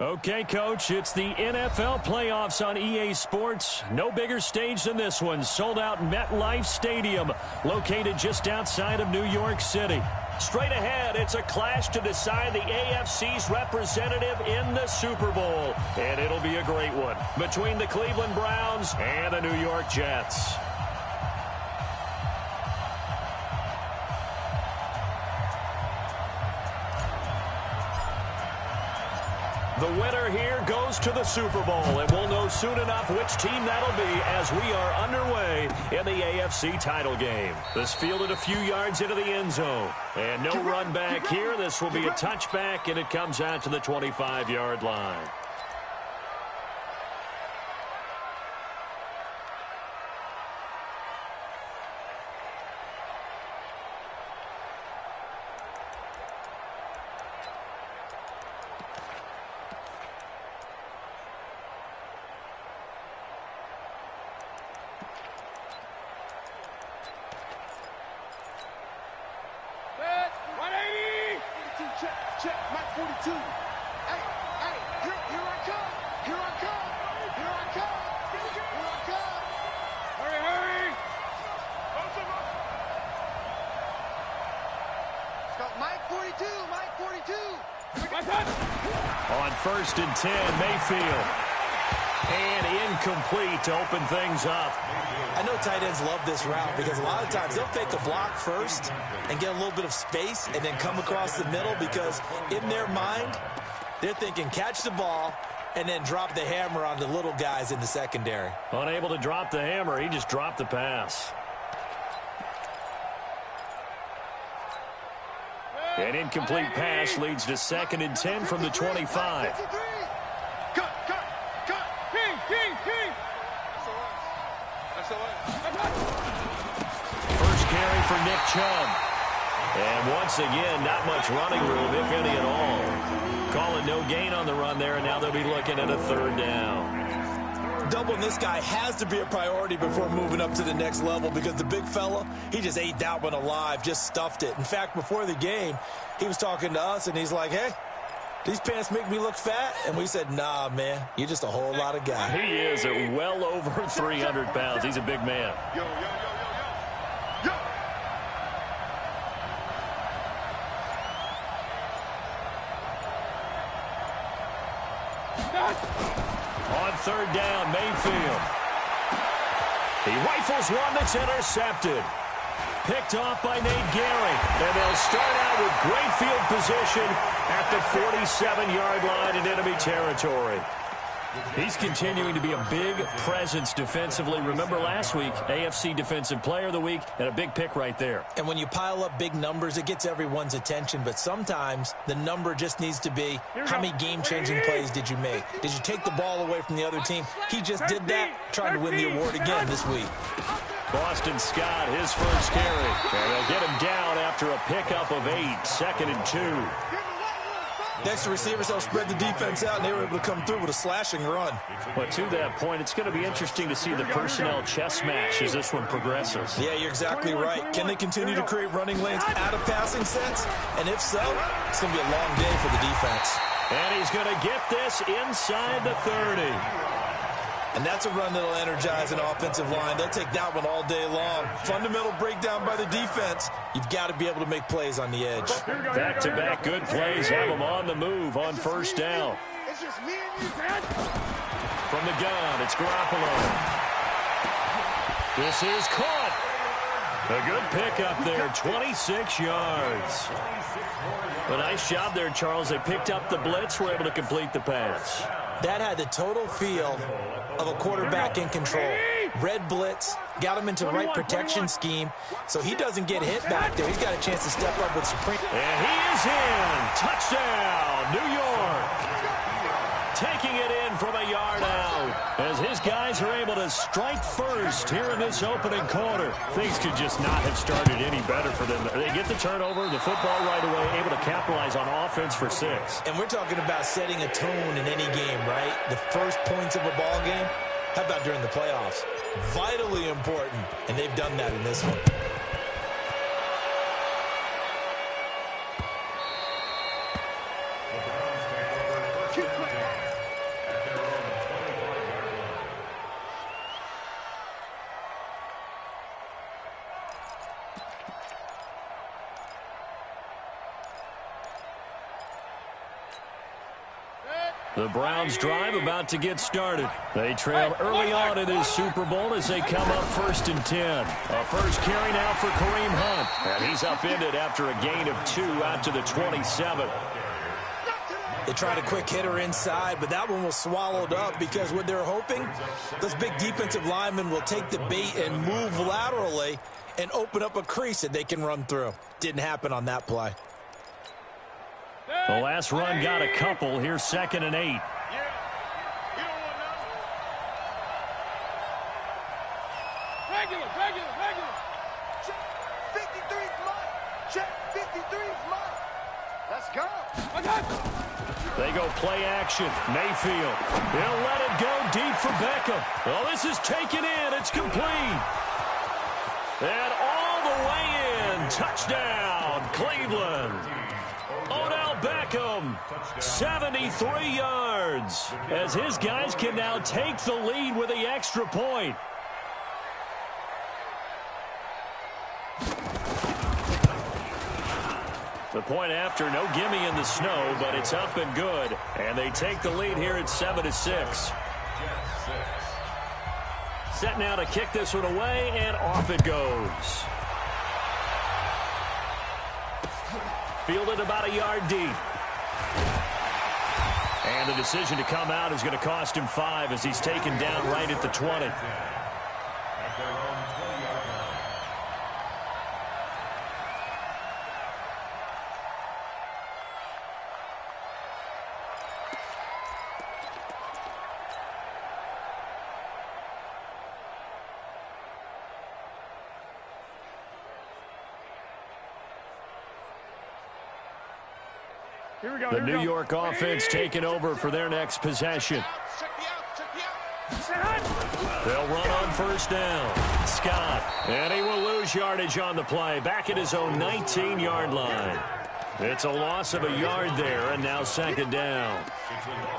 Okay, Coach, it's the NFL playoffs on EA Sports. No bigger stage than this one. Sold out MetLife Stadium, located just outside of New York City. Straight ahead, it's a clash to decide the AFC's representative in the Super Bowl. And it'll be a great one between the Cleveland Browns and the New York Jets. The winner here goes to the Super Bowl, and we'll know soon enough which team that'll be as we are underway in the AFC title game. This fielded a few yards into the end zone, and no run back here. This will be a touchback, and it comes out to the 25-yard line. Check, Mike 42. Hey, here I come. Here I come. Here I come. Here I come. Hurry. Let's go, Mike 42. Mike 42. On 1st and 10, Mayfield. And incomplete to open things up. I know tight ends love this route because a lot of times they'll fake a block first and get a little bit of space and then come across the middle because in their mind, they're thinking catch the ball and then drop the hammer on the little guys in the secondary. Unable to drop the hammer, he just dropped the pass. An incomplete pass leads to 2nd and 10 from the 25. First carry for Nick Chubb. And once again, not much running room, if any at all. Calling no gain on the run there, and now they'll be looking at a 3rd down. Doubling this guy has to be a priority before moving up to the next level because the big fella, he just ate that one alive, just stuffed it. In fact, before the game, he was talking to us, and he's like, hey, these pants make me look fat? And we said, nah, man, you're just a whole lot of guy. He is at well over 300 pounds. He's a big man. Yo. On 3rd down, Mayfield. He rifles one that's intercepted. Picked off by Nate Gehring. And they'll start out with great field position at the 47-yard line in enemy territory. He's continuing to be a big presence defensively. Remember last week, AFC Defensive Player of the Week, and a big pick right there. And when you pile up big numbers, it gets everyone's attention. But sometimes the number just needs to be, how many game-changing plays did you make? Did you take the ball away from the other team? He just did that, trying to win the award again this week. Boston Scott, his first carry. And they'll get him down after a pickup of 8, 2nd and 2. Next to receivers, they'll spread the defense out, and they were able to come through with a slashing run. But to that point, it's going to be interesting to see the personnel chess match as this one progresses. Yeah, you're exactly right. Can they continue to create running lanes out of passing sets? And if so, it's going to be a long day for the defense. And he's going to get this inside the 30. And that's a run that'll energize an offensive line. They'll take that one all day long. Fundamental breakdown by the defense. You've got to be able to make plays on the edge. Back-to-back good plays have them on the move on 1st down. From the gun, it's Garoppolo. This is caught. A good pickup there, 26 yards. A nice job there, Charles. They picked up the blitz, were able to complete the pass. That had the total feel of a quarterback in control. Red blitz, got him into the right protection scheme, so he doesn't get hit back there. He's got a chance to step up with supreme. And he is in. Touchdown, New York. Taking it in from a yard out as his guys are able to strike first here in this opening quarter. Things could just not have started any better for them. They get the turnover, the football right away, able to capitalize on offense for 6. And we're talking about setting a tone in any game, right? The first points of a ball game. How about during the playoffs? Vitally important, and they've done that in this one. The Browns drive about to get started. They trail early on in this Super Bowl as they come up 1st and 10. A first carry now for Kareem Hunt. And he's upended after a gain of 2 out to the 27. They tried a quick hitter inside, but that one was swallowed up because what they're hoping, those big defensive linemen will take the bait and move laterally and open up a crease that they can run through. Didn't happen on that play. The last run got a couple. Here's 2nd and 8. Regular. Check 53's mine. Check 53's mine. Let's go. They go play action. Mayfield. He'll let it go deep for Beckham. Well, this is taken in. It's complete. And all the way in. Touchdown, Cleveland. Odell Beckham, 73 yards, as his guys can now take the lead with the extra point. The point after, no gimme in the snow, but it's up and good. And they take the lead here at 7-6. Set now to kick this one away, and off it goes. Fielded about a yard deep. And the decision to come out is going to cost him 5 as he's taken down right at the 20. The New York offense taking over for their next possession. They'll run on 1st down. Scott, and he will lose yardage on the play. Back at his own 19-yard line. It's a loss of a yard there, and now 2nd down.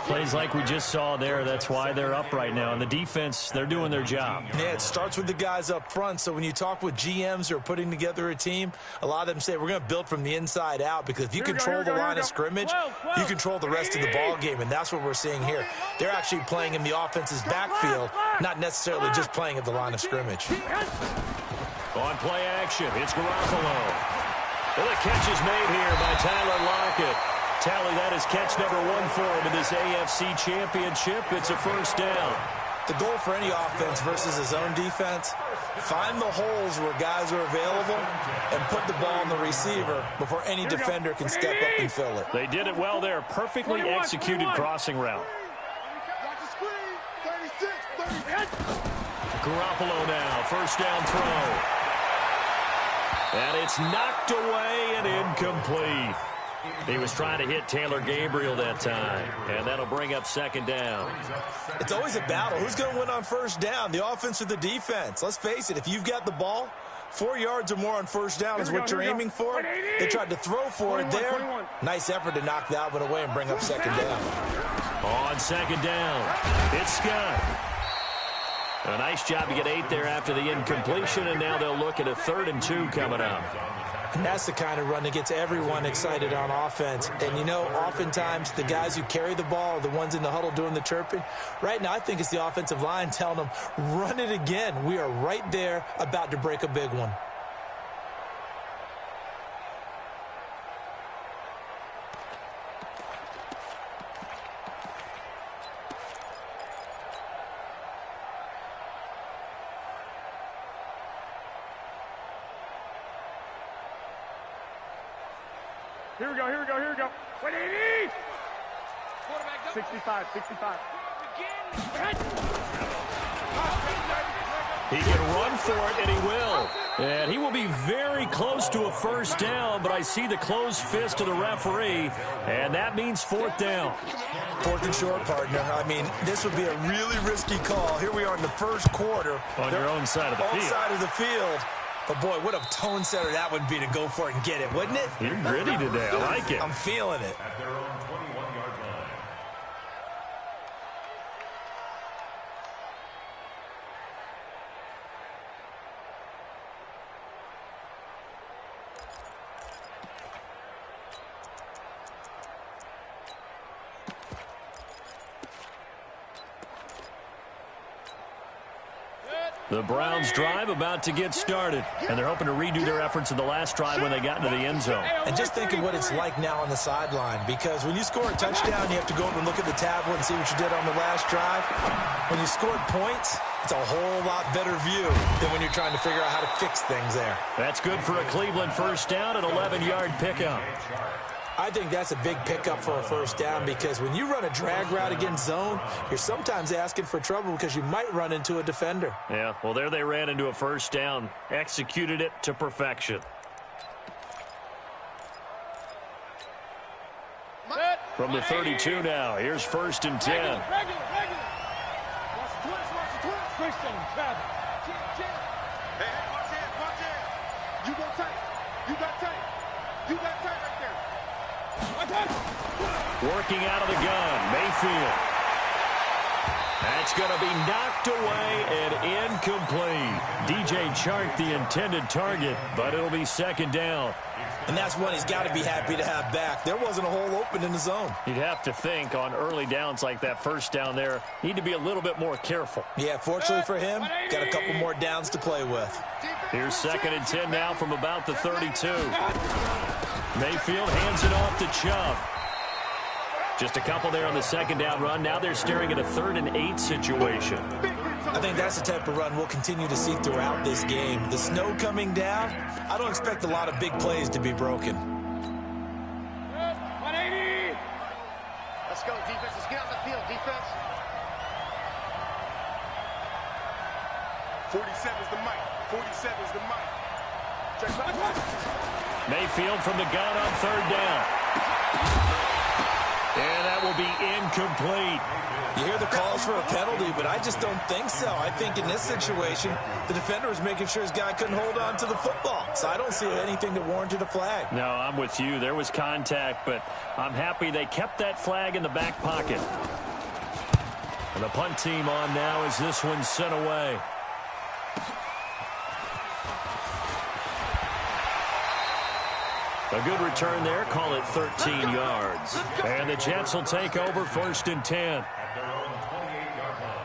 Plays like we just saw there. That's why they're up right now. And the defense, they're doing their job. Yeah, it starts with the guys up front. So when you talk with GMs who are putting together a team, a lot of them say we're going to build from the inside out, because if you control the line of scrimmage, you control the rest of the ball game, and that's what we're seeing here. They're actually playing in the offense's backfield, not necessarily just playing at the line of scrimmage. On play action, it's Garoppolo. Well, the catch is made here by Tyler Lockett. Tally, that is catch number 1 for him in this AFC Championship. It's a 1st down. The goal for any offense versus his own defense, find the holes where guys are available and put the ball on the receiver before any defender can step up and fill it. They did it well there. Perfectly executed crossing route. Garoppolo now, 1st down throw. And it's knocked away and incomplete. He was trying to hit Taylor Gabriel that time, and that'll bring up 2nd down. It's always a battle. Who's going to win on 1st down, the offense or the defense? Let's face it, if you've got the ball, 4 yards or more on 1st down is what you're aiming for. They tried to throw for it there. Nice effort to knock that one away and bring up 2nd down. On 2nd down, it's Scott. A nice job to get 8 there after the incompletion, and now they'll look at a 3rd and 2 coming up. And that's the kind of run that gets everyone excited on offense. And, you know, oftentimes the guys who carry the ball are the ones in the huddle doing the chirping. Right now, I think it's the offensive line telling them, run it again. We are right there about to break a big one. Here we go. What do you need? 65. He can run for it, and he will. And he will be very close to a 1st down, but I see the closed fist of the referee, and that means 4th down. 4th and short, partner. I mean, this would be a really risky call. Here we are in the 1st quarter. On your own side of the field. On side of the field. But, boy, what a tone setter that would be to go for it and get it, wouldn't it? You're gritty today. I like it. I'm feeling it. At their own 21-yard line. The Browns drive about to get started, and they're hoping to redo their efforts in the last drive when they got into the end zone. And just think of what it's like now on the sideline, because when you score a touchdown, you have to go over and look at the tablet and see what you did on the last drive. When you scored points, it's a whole lot better view than when you're trying to figure out how to fix things there. That's good for a Cleveland first down, an 11-yard pickup. I think that's a big pickup for a first down, because when you run a drag route against zone, you're sometimes asking for trouble because you might run into a defender. Yeah, well, there they ran into a first down. Executed it to perfection. From the 32 now, here's 1st and 10. Regular. Watch the twist. Christian, travel. Hey, watch it. You go tight. You got tight right there. Working out of the gun, Mayfield. That's going to be knocked away and incomplete. DJ Chark, the intended target, but it'll be 2nd down. And that's one he's got to be happy to have back. There wasn't a hole open in the zone. You'd have to think on early downs like that first down there, need to be a little bit more careful. Yeah, fortunately for him, got a couple more downs to play with. Here's 2nd and 10 now from about the 32. Mayfield hands it off to Chubb. Just a couple there on the 2nd down run. Now they're staring at a 3rd and 8 situation. I think that's the type of run we'll continue to see throughout this game. The snow coming down, I don't expect a lot of big plays to be broken. 180. Let's go, defense. Let's get on the field, defense. 47's the mic. 47's the mic. Check back. Mayfield from the gun on 3rd down. And that will be incomplete. You hear the calls for a penalty, but I just don't think so. I think in this situation, the defender was making sure his guy couldn't hold on to the football. So I don't see anything that warranted a flag. No, I'm with you. There was contact, but I'm happy they kept that flag in the back pocket. And the punt team on now as this one's sent away. A good return there. Call it 13 yards. And the Jets will take over 1st and 10. At their own 28-yard line.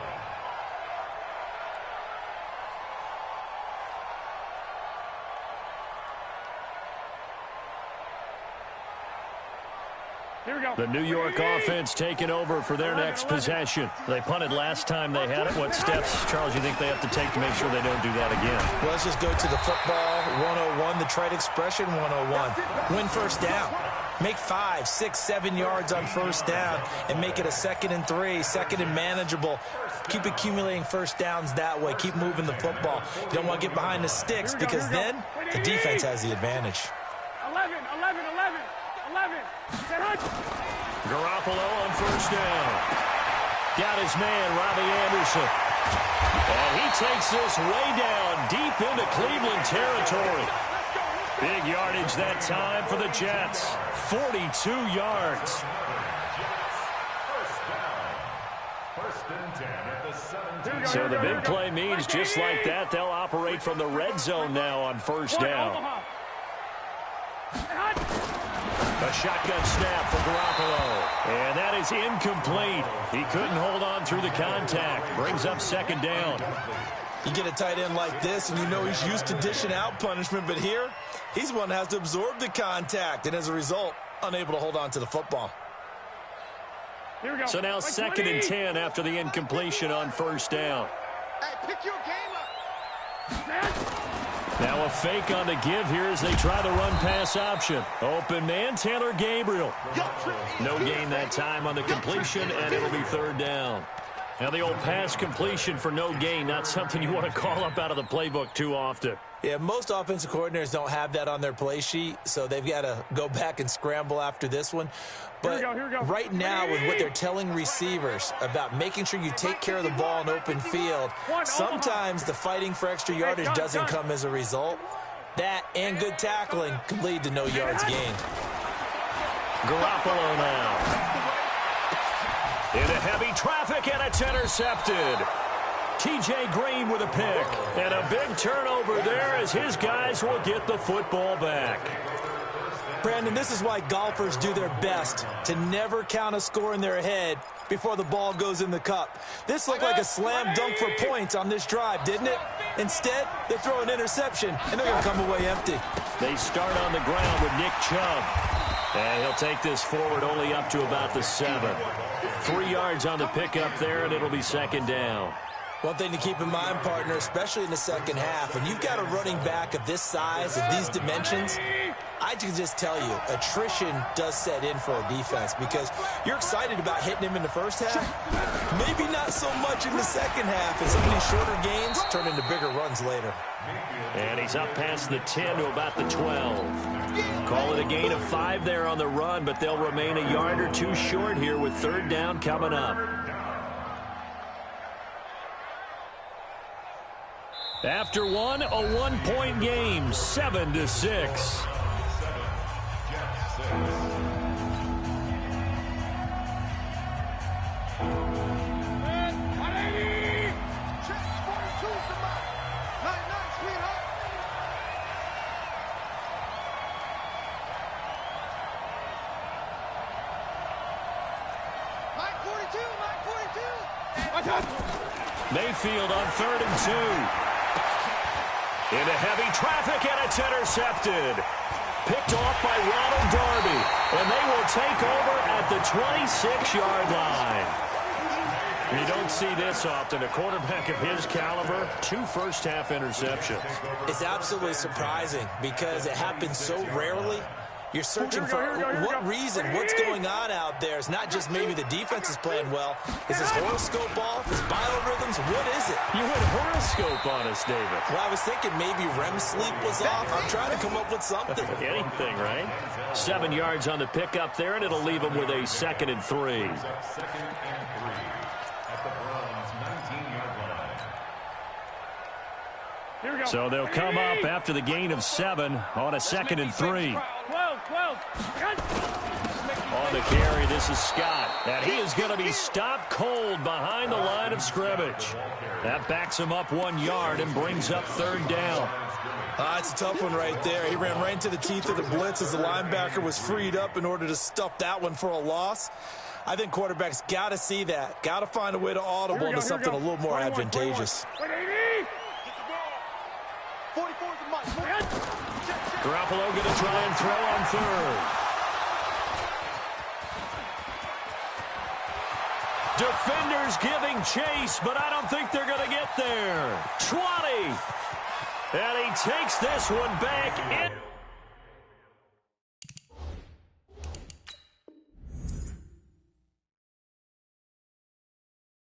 Here we go. The New York offense taking over for their next possession. They punted last time they had it. What steps, Charles, you think they have to take to make sure they don't do that again? Well, let's just go to the football 101, the trite expression 101. Win first down. Make 5, 6, 7 yards on first down and make it a 2nd and 3, 2nd and manageable. Keep accumulating first downs that way. Keep moving the football. You don't want to get behind the sticks because then the defense has the advantage. 11. Garoppolo on first down. Got his man, Robbie Anderson. And he takes this way down deep into Cleveland territory. Big yardage that time for the Jets. 42 yards. First and 10 at the 17. So the big play means just like that, they'll operate from the red zone now on first down. A shotgun snap for Garoppolo. And that is incomplete. He couldn't hold on through the contact. Brings up 2nd down. You get a tight end like this, and you know he's used to dishing out punishment, but here, he's the one that has to absorb the contact, and as a result, unable to hold on to the football. Here we go. So now 2nd and 10 after the incompletion on first down. Hey, pick your game up. Now a fake on the give here as they try the run-pass option. Open man, Taylor Gabriel. No gain that time on the completion, and it'll be 3rd down. Now the old pass completion for no gain, not something you want to call up out of the playbook too often. Yeah, most offensive coordinators don't have that on their play sheet, so they've got to go back and scramble after this one. But here we go. right now, with what they're telling receivers about making sure you take care of the ball in open field, sometimes the fighting for extra yardage doesn't come as a result. That and good tackling can lead to no yards gained. Garoppolo now. Into heavy traffic, and it's intercepted. TJ Green with a pick. And a big turnover there as his guys will get the football back. Brandon, this is why golfers do their best to never count a score in their head before the ball goes in the cup. This looked like a slam dunk for points on this drive, didn't it? Instead, they throw an interception, and they're going to come away empty. They start on the ground with Nick Chubb. And he'll take this forward only up to about the 7. 3 yards on the pickup there, and it'll be second down. One thing to keep in mind, partner, especially in the second half, when you've got a running back of this size, of these dimensions, I can just tell you, attrition does set in for a defense because you're excited about hitting him in the first half. Maybe not so much in the second half, and some of these shorter gains turn into bigger runs later. And he's up past the 10 to about the 12. Call it a gain of 5 there on the run, but they'll remain a yard or 2 short here with third down coming up. After one, a 1-point game, 7-6. Mayfield on 3rd and 2. Into heavy traffic, and it's intercepted. Picked off by Ronald Darby, and they will take over at the 26-yard line. You don't see this often. A quarterback of his caliber, 2 first-half interceptions. It's absolutely surprising because it happens so rarely. You're searching for what reason, what's going on out there. It's not just maybe the defense is playing well. Is his horoscope off? His biorhythms? What is it? You went horoscope on us, David. Well, I was thinking maybe REM sleep was off. I'm trying to come up with something. Anything, right? 7 yards on the pickup there, and it'll leave him with a 2nd and 3. At the Browns' 19-yard line. So they'll come up after the gain of 7 on a 2nd and 3. 12. On the carry, this is Scott. And he is going to be stopped cold behind the line of scrimmage. That backs him up 1 yard and brings up third down. It's a tough one right there. He ran right into the teeth of the blitz as the linebacker was freed up in order to stuff that one for a loss. I think quarterbacks got to see that. Got to find a way to audible into something a little more advantageous. Garoppolo going to try and throw on 3rd. Defenders giving chase, but I don't think they're going to get there. 20. And he takes this one back in.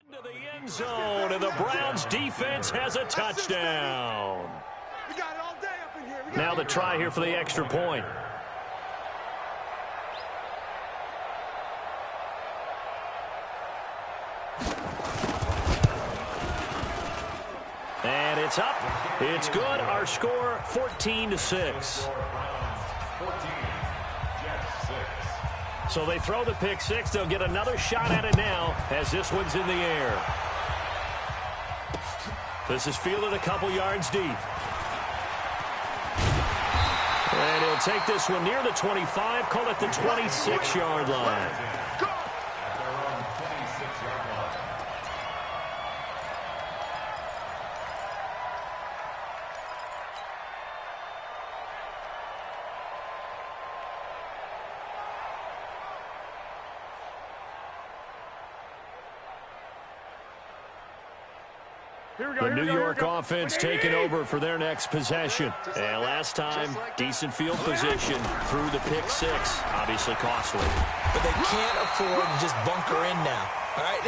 Into the end zone, and the Browns defense has a touchdown. We got it all day up in here. Now the try here for the extra point. And it's up. It's good. Our score 14-6. So they throw the pick 6. They'll get another shot at it now as this one's in the air. This is fielded a couple yards deep. And he'll take this one near the 25, call it the 26-yard line. The New York offense taking over for their next possession. And last time, decent field position through the pick 6. Obviously costly. But they can't afford to just bunker in now. All right,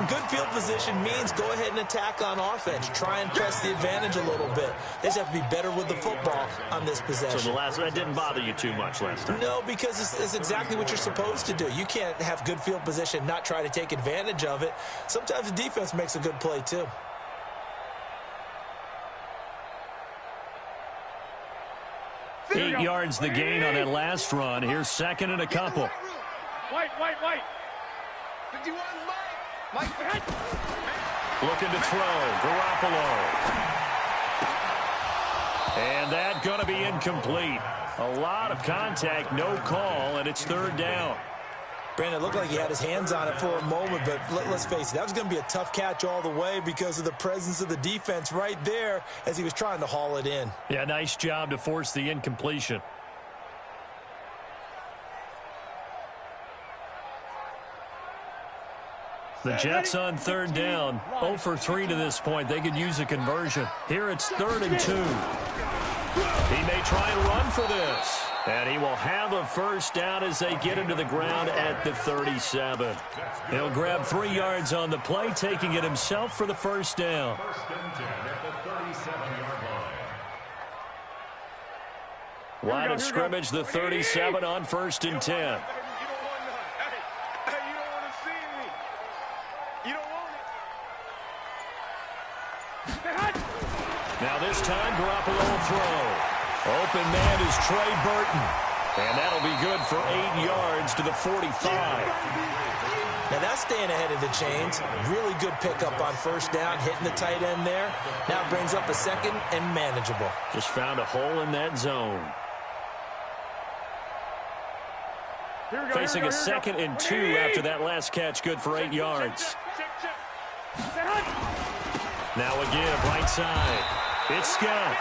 good field position means go ahead and attack on offense. Try and press the advantage a little bit. They just have to be better with the football on this possession. So that didn't bother you too much last time? No, because it's exactly what you're supposed to do. You can't have good field position, not try to take advantage of it. Sometimes the defense makes a good play, too. Eight yards the gain on that last run. Here's 2nd and a couple. White. 51, Mike. Looking to throw. Garoppolo. And that going to be incomplete. A lot of contact, no call, and it's third down. Brandon, it looked like he had his hands on it for a moment, but let's face it, that was going to be a tough catch all the way because of the presence of the defense right there as he was trying to haul it in. Yeah, nice job to force the incompletion. The Jets on third down, 0 for 3 to this point. They could use a conversion. Here it's 3rd and 2. He may try and run for this. And he will have a first down as they get into the ground at the 37. He'll grab 3 yards on the play, taking it himself for the first down. First and 10 at the 37-yard line. Line of scrimmage, the 37 on 1st and 10. Now this time, Garoppolo will throw. Open man is Trey Burton. And that'll be good for 8 yards to the 45. Now that's staying ahead of the chains. Really good pickup on first down, hitting the tight end there. Now brings up a second and manageable. Just found a hole in that zone. Facing a 2nd and 2 after that last catch, good for 8 yards. Now a give, right side. It's Scott.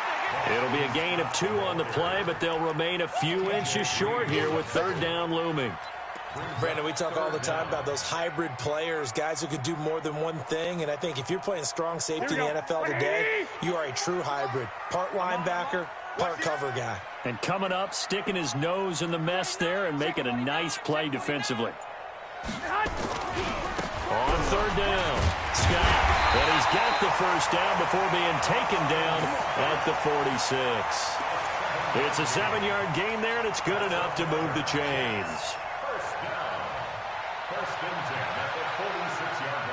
It'll be a gain of 2 on the play, but they'll remain a few inches short here with 3rd down looming. Brandon, we talk all the time about those hybrid players, guys who could do more than one thing, and I think if you're playing strong safety in the NFL today, you are a true hybrid. Part linebacker, part cover guy. And coming up, sticking his nose in the mess there and making a nice play defensively. On 3rd down, Scott. And he's got the first down before being taken down at the 46. It's a 7-yard gain there, and it's good enough to move the chains. First down. First and 10 at the 46-yard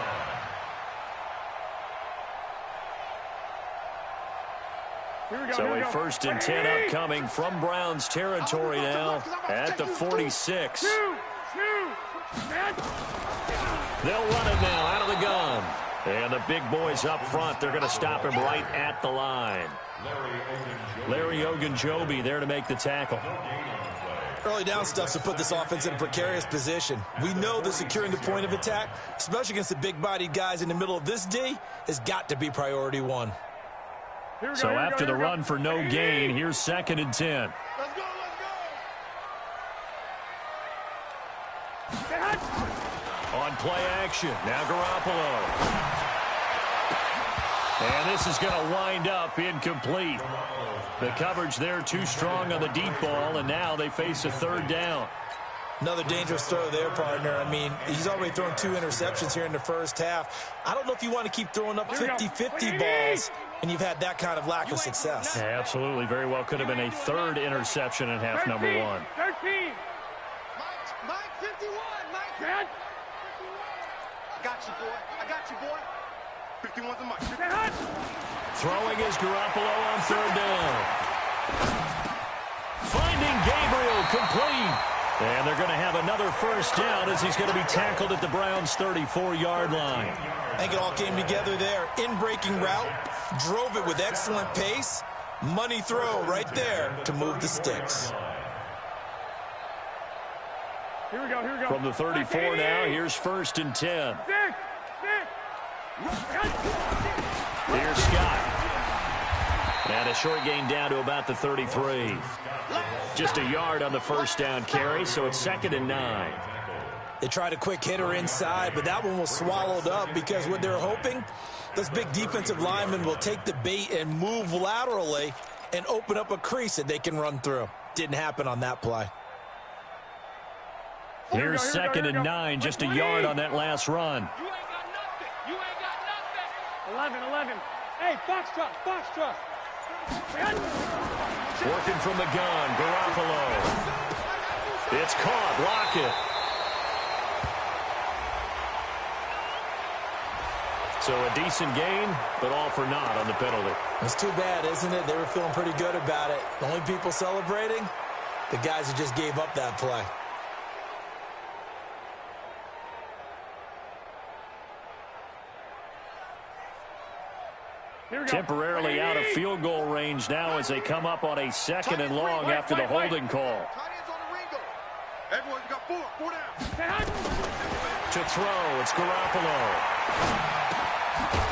line. So a 1st and 10 upcoming from Browns territory now at the 46. They'll run it now out of the gun. And the big boys up front, they're going to stop him right at the line. Larry Ogunjobi there to make the tackle. Early down stuff to put this offense in a precarious position. We know that securing the point of attack, especially against the big-bodied guys in the middle of this D, has got to be priority 1. So after the run for no gain, here's 2nd and 10. Let's go, On play action, now Garoppolo. And this is going to wind up incomplete. The coverage there too strong on the deep ball, and now they face a 3rd down. Another dangerous throw there, partner. I mean, he's already thrown 2 interceptions here in the first half. I don't know if you want to keep throwing up 50-50 balls, and you've had that kind of lack of success. Yeah, absolutely. Very well could have been a 3rd interception in half number 1. 13. Mike 51. Mike. I got you, boy. I got you, boy. 51's a Mike. Throwing is Garoppolo on 3rd down. Finding Gabriel complete. And they're going to have another first down as he's going to be tackled at the Browns' 34-yard line. I think it all came together there. In-breaking route, drove it with excellent pace. Money throw right there to move the sticks. Here we go. From the 34 now, here's 1st and 10. Here's Scott. And a short gain down to about the 33. Just a yard on the first down carry, so it's 2nd and 9. They tried a quick hitter inside, but that one was swallowed up because what they're hoping, those big defensive linemen will take the bait and move laterally and open up a crease that they can run through. Didn't happen on that play. Here's 2nd and 9, just a yard on that last run. You ain't got nothing. 11. Hey, box truck. Working from the gun, Garoppolo. It's caught, Lockett. So a decent gain, but all for naught on the penalty. It's too bad, isn't it? They were feeling pretty good about it. The only people celebrating, the guys who just gave up that play. Temporarily out of field goal range now as they come up on a 2nd and long after the holding call. Everyone's got four down. To throw, it's Garoppolo.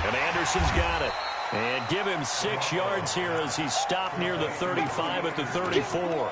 And Anderson's got it. And give him 6 yards here as he's stopped near the 35 at the 34.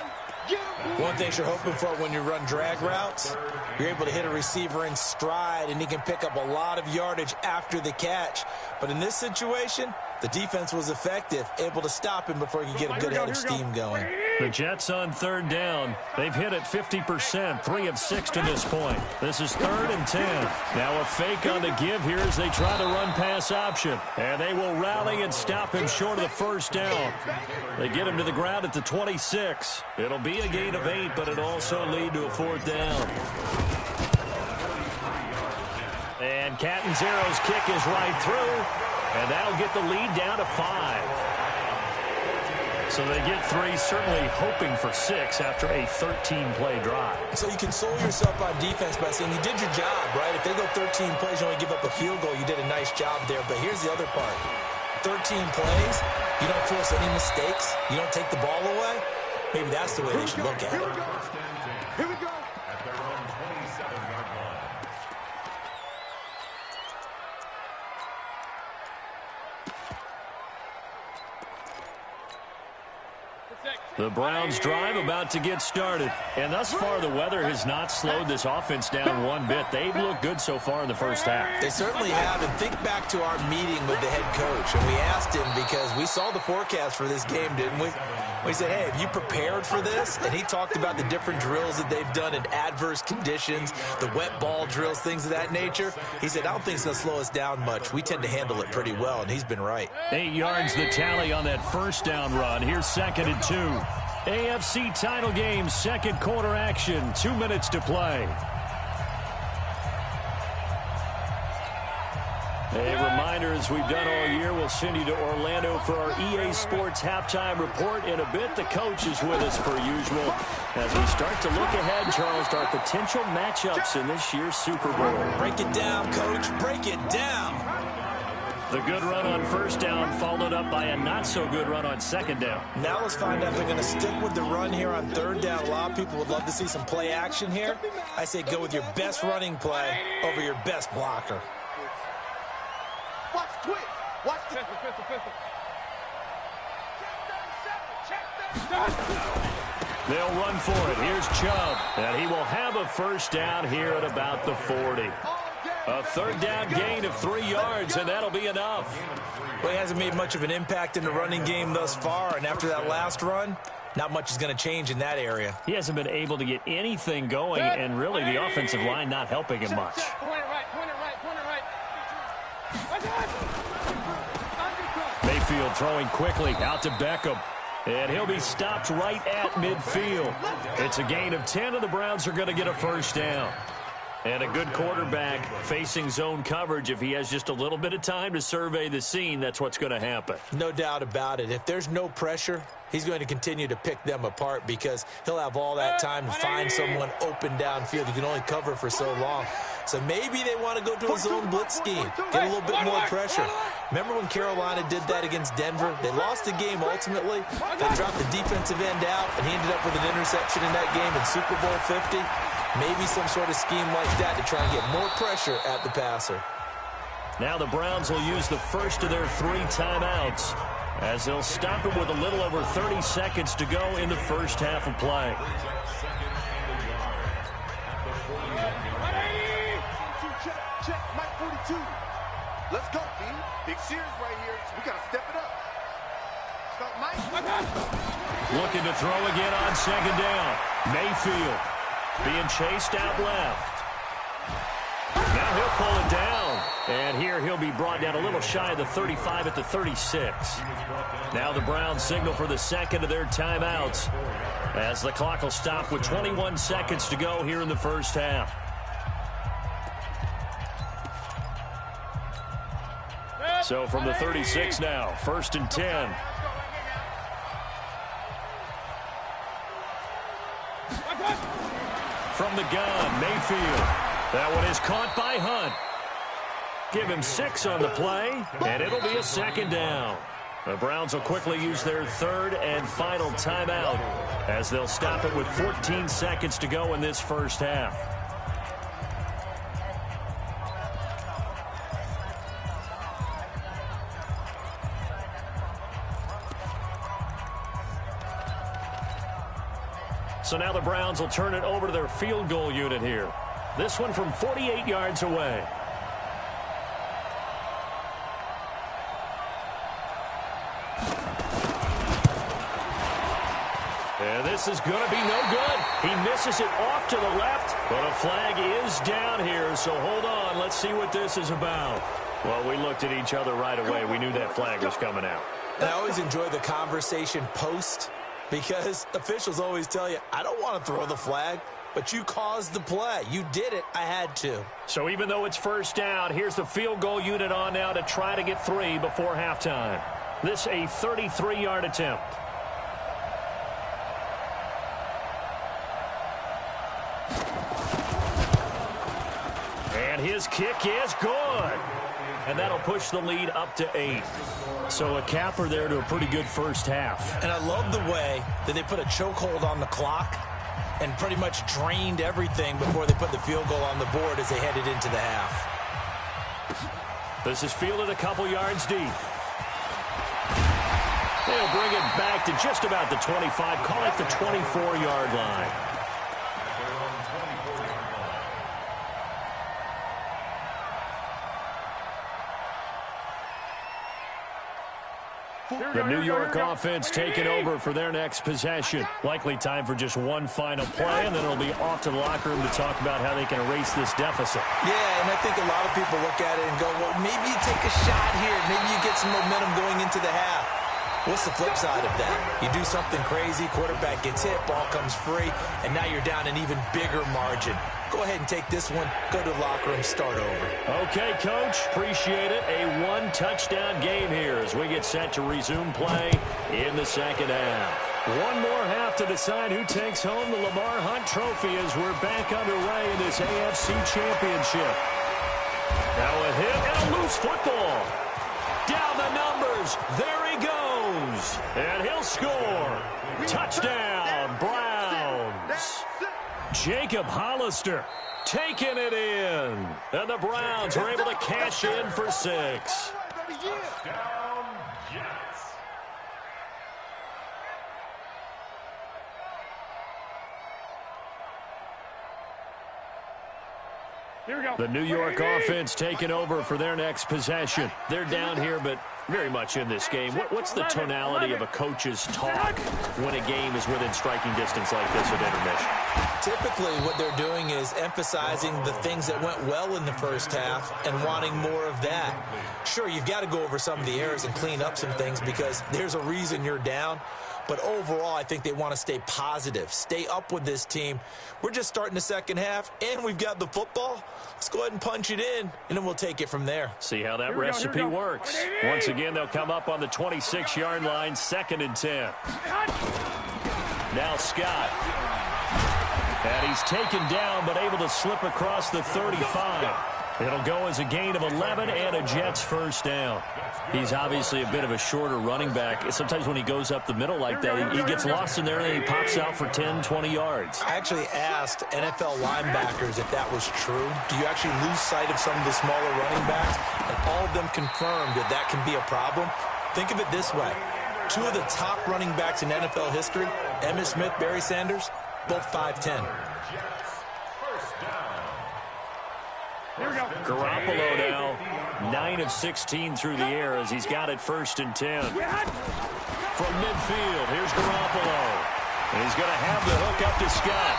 One thing you're hoping for when you run drag routes, you're able to hit a receiver in stride, and he can pick up a lot of yardage after the catch. But in this situation, the defense was effective, able to stop him before he could get a good head of steam going. The Jets on 3rd down. They've hit it 50%, 3 of 6 to this point. This is 3rd and 10. Now a fake on the give here as they try to run pass option. And they will rally and stop him short of the 1st down. They get him to the ground at the 26. It'll be a gain of 8, but it'll also lead to a 4th down. And Catanzaro's kick is right through. And that'll get the lead down to 5. So they get 3, certainly hoping for 6 after a 13-play drive. So you console yourself on defense by saying you did your job, right? If they go 13 plays, you only give up a field goal, you did a nice job there. But here's the other part. 13 plays, you don't force any mistakes, you don't take the ball away. Maybe that's the way they should look at it. Here we go. At their own 27-yard line. The Browns drive about to get started. And thus far, the weather has not slowed this offense down one bit. They've looked good so far in the first half. They certainly have. And think back to our meeting with the head coach. And we asked him because we saw the forecast for this game, didn't we? We said, hey, have you prepared for this? And he talked about the different drills that they've done in adverse conditions, the wet ball drills, things of that nature. He said, I don't think it's going to slow us down much. We tend to handle it pretty well, and he's been right. 8 yards the tally on that 1st down run. Here's 2nd and 2. AFC title game, 2nd quarter action. 2 minutes to play. A reminder, as we've done all year, we'll send you to Orlando for our EA Sports halftime report. In a bit, the coach is with us per usual as we start to look ahead, Charles, to our potential matchups in this year's Super Bowl. Break it down, Coach. Break it down. The good run on 1st down followed up by a not-so-good run on 2nd down. Now let's find out if they're going to stick with the run here on 3rd down. A lot of people would love to see some play action here. I say go with your best running play over your best blocker. Watch the twitch. Watch the pistol. They'll run for it. Here's Chubb. And he will have a 1st down here at about the 40. A 3rd down gain of 3 yards, and that'll be enough. Well, he hasn't made much of an impact in the running game thus far, and after that last run, not much is going to change in that area. He hasn't been able to get anything going, and really the offensive line not helping him much. Point it right. Mayfield throwing quickly out to Beckham. And he'll be stopped right at midfield. It's a gain of 10, and the Browns are going to get a 1st down. And a good quarterback facing zone coverage. If he has just a little bit of time to survey the scene, that's what's going to happen. No doubt about it. If there's no pressure, he's going to continue to pick them apart because he'll have all that time to find someone open downfield. He can only cover for so long. So maybe they want to go to a zone blitz scheme, get a little bit more pressure. Remember when Carolina did that against Denver? They lost the game ultimately. They dropped the defensive end out, and he ended up with an interception in that game in Super Bowl 50. Maybe some sort of scheme like that to try and get more pressure at the passer. Now the Browns will use the first of their 3 timeouts as they'll stop him with a little over 30 seconds to go in the first half of play. Check, Mike 42. Let's go, D. Big series right here. We got to step it up. Start Mike. Looking to throw again on 2nd down. Mayfield being chased out left. Now he'll pull it down. And here he'll be brought down a little shy of the 35 at the 36. Now the Browns signal for the 2nd of their timeouts as the clock will stop with 21 seconds to go here in the first half. So from the 36 now, 1st and 10. From the gun, Mayfield. That one is caught by Hunt. Give him 6 on the play, and it'll be a second down. The Browns will quickly use their third and final timeout as they'll stop it with 14 seconds to go in this first half. So now the Browns will turn it over to their field goal unit here. This one from 48 yards away. And this is going to be no good. He misses it off to the left, but a flag is down here, so hold on. Let's see what this is about. Well, we looked at each other right away. We knew that flag was coming out. And I always enjoy the conversation post because officials always tell you, I don't want to throw the flag, but you caused the play. You did it. I had to. So even though it's first down, here's the field goal unit on now to try to get 3 before halftime. This a 33-yard attempt. And his kick is good. And that'll push the lead up to 8. So a capper there to a pretty good first half. And I love the way that they put a chokehold on the clock and pretty much drained everything before they put the field goal on the board as they headed into the half. This is fielded a couple yards deep. They'll bring it back to just about the 25, call it the 24-yard line. The New York offense taking over for their next possession. Likely time for just one final play, and then it'll be off to the locker room to talk about how they can erase this deficit. Yeah, and I think a lot of people look at it and go, well, maybe you take a shot here. Maybe you get some momentum going into the half. What's the flip side of that? You do something crazy, quarterback gets hit, ball comes free, and now you're down an even bigger margin. Go ahead and take this one, go to the locker room, start over. Okay, Coach, appreciate it. A one-touchdown game here as we get set to resume play in the second half. One more half to decide who takes home the Lamar Hunt Trophy as we're back underway in this AFC Championship. Now a hit and a loose football. Down the numbers. There he goes. And he'll score. Touchdown, Browns. Jacob Hollister taking it in. And the Browns are able to cash in for 6. Touchdown, Jets. Here we go. The New York offense taking over for their next possession. They're down here, but very much in this game. What's the tonality of a coach's talk when a game is within striking distance like this at intermission? Typically, what they're doing is emphasizing the things that went well in the first half and wanting more of that. Sure, you've got to go over some of the errors and clean up some things because there's a reason you're down. But overall, I think they want to stay positive, stay up with this team. We're just starting the second half, and we've got the football. Let's go ahead and punch it in, and then we'll take it from there. See how that recipe works. Once again, they'll come up on the 26-yard line, 2nd and 10. Now Scott. And he's taken down, but able to slip across the 35. It'll go as a gain of 11 and a Jets first down. He's obviously a bit of a shorter running back. Sometimes when he goes up the middle like that, he gets lost in there and he pops out for 10, 20 yards. I actually asked NFL linebackers if that was true. Do you actually lose sight of some of the smaller running backs? And all of them confirmed that that can be a problem. Think of it this way. 2 of the top running backs in NFL history, Emmitt Smith, Barry Sanders, both 5'10". Garoppolo now 9 of 16 through the air as he's got it 1st and 10. From midfield, here's Garoppolo. And he's going to have the hook up to Scott.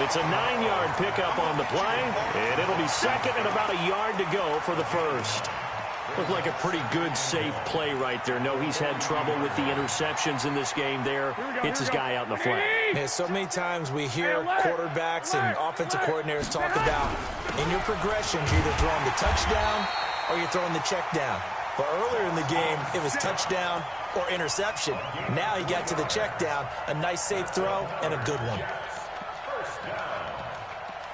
It's a 9-yard pickup on the play, and it'll be 2nd and about a yard to go for the 1st. Looked like a pretty good, safe play right there. No, he's had trouble with the interceptions in this game there. Hits his guy out in the flat. Yeah, so many times we hear quarterbacks and offensive coordinators talk about in your progressions, you're either throwing the touchdown or you're throwing the check down. But earlier in the game, it was touchdown or interception. Now he got to the check down, a nice safe throw and a good one. First down.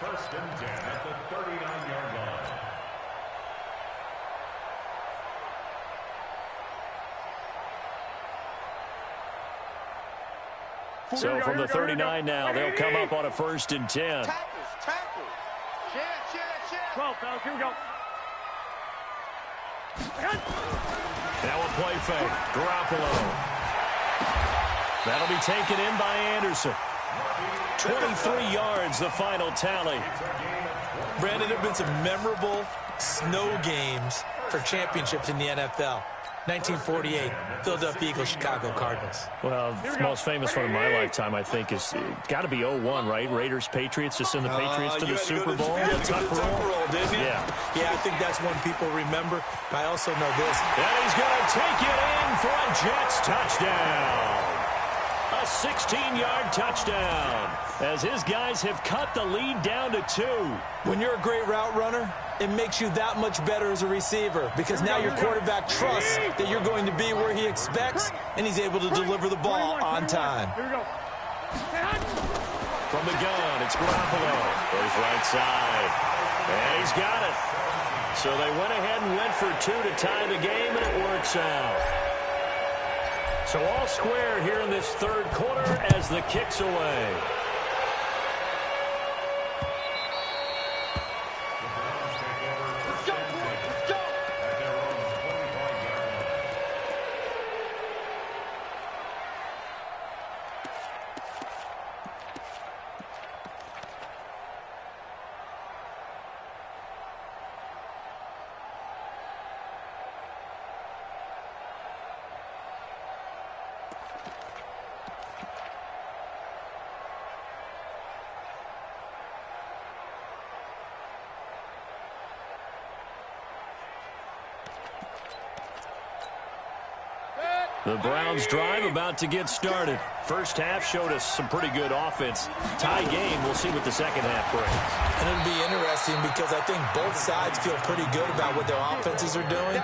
1st and 10 at the 39-yard line. So from the 39 now, they'll come up on a 1st and 10. Tackles. 12, fellas, here we go. Now a play fake. Garoppolo. That'll be taken in by Anderson. 23 yards, the final tally. Brandon, there have been some memorable snow games for championships in the NFL. 1948, Philadelphia Eagles, Chicago Cardinals. Well, the most famous one in my lifetime, I think, is got to be 01, right? Raiders, Patriots, to send the Patriots to the Super Bowl. The tuck roll, didn't you? Yeah, I think that's one people remember. But I also know this. And he's going to take it in for a Jets touchdown. A 16-yard touchdown as his guys have cut the lead down to 2. When you're a great route runner, it makes you that much better as a receiver because now your quarterback trusts that you're going to be where he expects, and he's able to deliver the ball on time. Here we go. From the gun, it's Garoppolo. Goes right side. And he's got it. So they went ahead and went for 2 to tie the game, and it works out. So all square here in this 3rd quarter as the kick's away. The Browns drive about to get started. First half showed us some pretty good offense. Tie game, we'll see what the second half brings. And it'll be interesting because I think both sides feel pretty good about what their offenses are doing.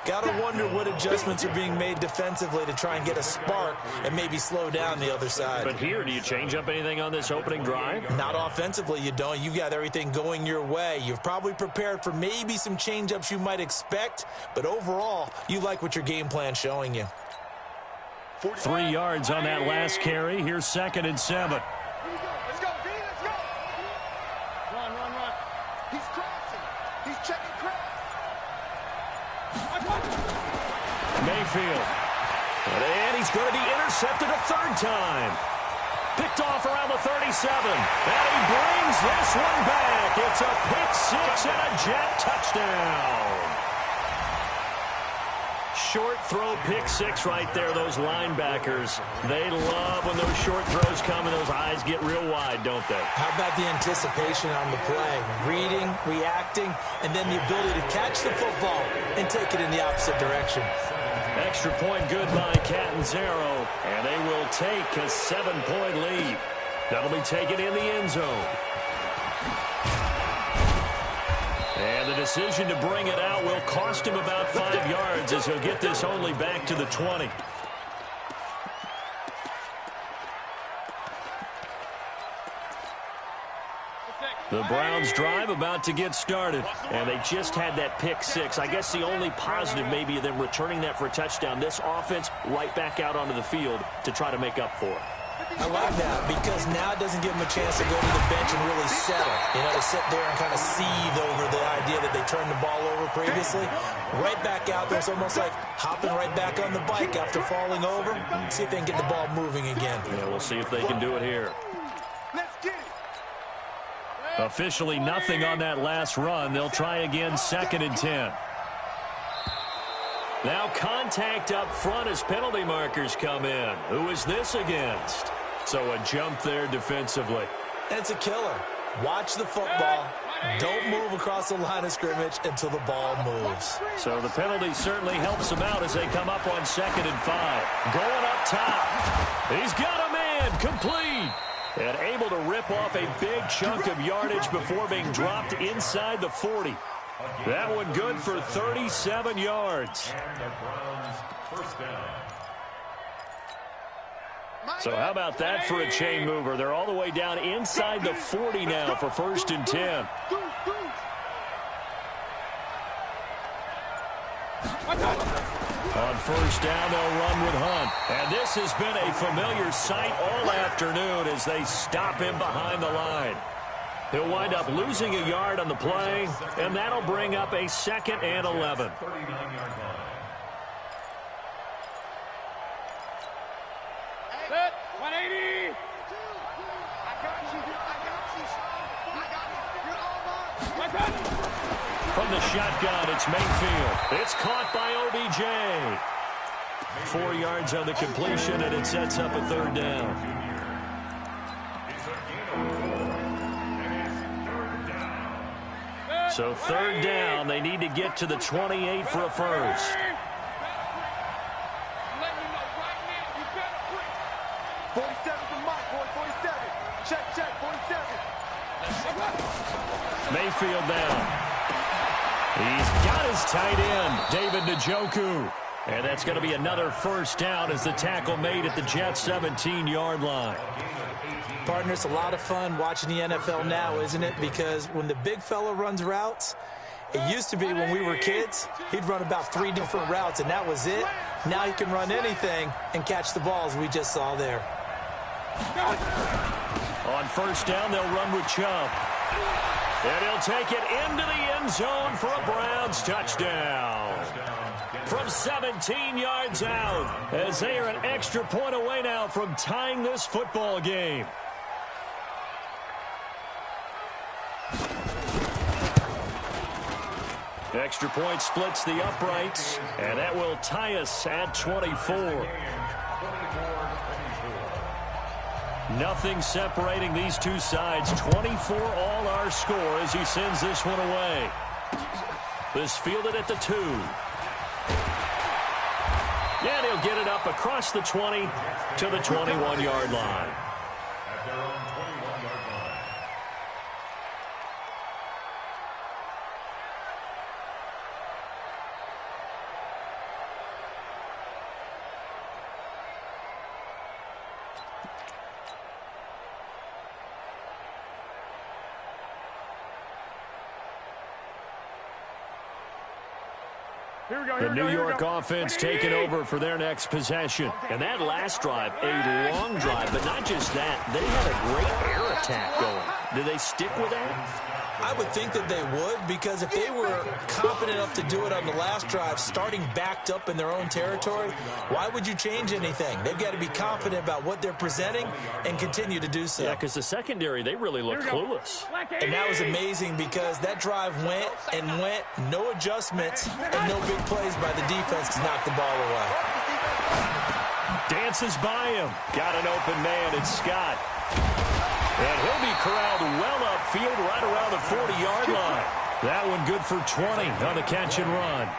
Got to wonder what adjustments are being made defensively to try and get a spark and maybe slow down the other side. But here, do you change up anything on this opening drive? Not offensively, you don't. You've got everything going your way. You've probably prepared for maybe some change-ups you might expect, but overall, you like what your game plan's showing you. 3 yards on that last carry. Here's 2nd and 7. Let's go, D, let's go. Run. He's crossing. He's checking crack. Mayfield. And he's going to be intercepted a 3rd time. Picked off around the 37. And he brings this one back. It's a pick 6 and a Jet touchdown. Short throw, pick 6 right there. Those linebackers, they love when those short throws come and those eyes get real wide, don't they? How about the anticipation on the play? Reading, reacting, and then the ability to catch the football and take it in the opposite direction. Extra point good by Catanzaro, and they will take a 7-point lead. That'll be taken in the end zone. And the decision to bring it out will cost him about 5 yards as he'll get this only back to the 20. The Browns drive about to get started, and they just had that pick 6. I guess the only positive maybe of them returning that for a touchdown. This offense right back out onto the field to try to make up for it. I like that because now it doesn't give them a chance to go to the bench and really settle. You know, to sit there and kind of seethe over the idea that they turned the ball over previously. Right back out there. It's almost like hopping right back on the bike after falling over. See if they can get the ball moving again. Yeah, we'll see if they can do it here. Let's get it. Officially nothing on that last run. They'll try again 2nd and 10. Now contact up front as penalty markers come in. Who is this against? So a jump there defensively. And it's a killer. Watch the football. Don't move across the line of scrimmage until the ball moves. So the penalty certainly helps them out as they come up on 2nd and 5. Going up top. He's got a man. Complete. And able to rip off a big chunk of yardage before being dropped inside the 40. That one good for 37 yards. And the Browns first down. So how about that for a chain mover? They're all the way down inside the 40 now for 1st and 10. On first down, they'll run with Hunt. And this has been a familiar sight all afternoon as they stop him behind the line. He'll wind up losing a yard on the play, and that'll bring up a 2nd and 11. Set, 180. From the shotgun, it's Mayfield. It's caught by OBJ. 4 yards on the completion, and it sets up a 3rd down. So 3rd down, they need to get to the 28 for a first. 47 from Mike, boy, 47. Check, 47. Mayfield down. He's got his tight end, David Njoku. And that's going to be another first down as the tackle made at the Jets' 17-yard line. Partner, it's a lot of fun watching the NFL now, isn't it? Because when the big fella runs routes, it used to be when we were kids, he'd run about 3 different routes, and that was it. Now he can run anything and catch the balls we just saw there. On first down, they'll run with Chubb. And he'll take it into the end zone for a Browns touchdown. From 17 yards out, as they are an extra point away now from tying this football game. Extra point splits the uprights, and that will tie us at 24. Nothing separating these two sides. 24 all our score as he sends this one away. This fielded at the 2. And he'll get it up across the 20 to the 21-yard line. At their own 21-yard line. The New York offense taking over for their next possession. And that last drive, a long drive, but not just that. They had a great air attack going. Do they stick with that? I would think that they would, because if they were confident enough to do it on the last drive, starting backed up in their own territory, why would you change anything? They've got to be confident about what they're presenting and continue to do so. Yeah, because the secondary, they really look clueless. And that was amazing because that drive went and went, no adjustments, and no big plays by the defense to knock the ball away. Dances by him. Got an open man, it's Scott. And he'll be corralled well upfield right around the 40-yard line. That one good for 20 on the catch and run.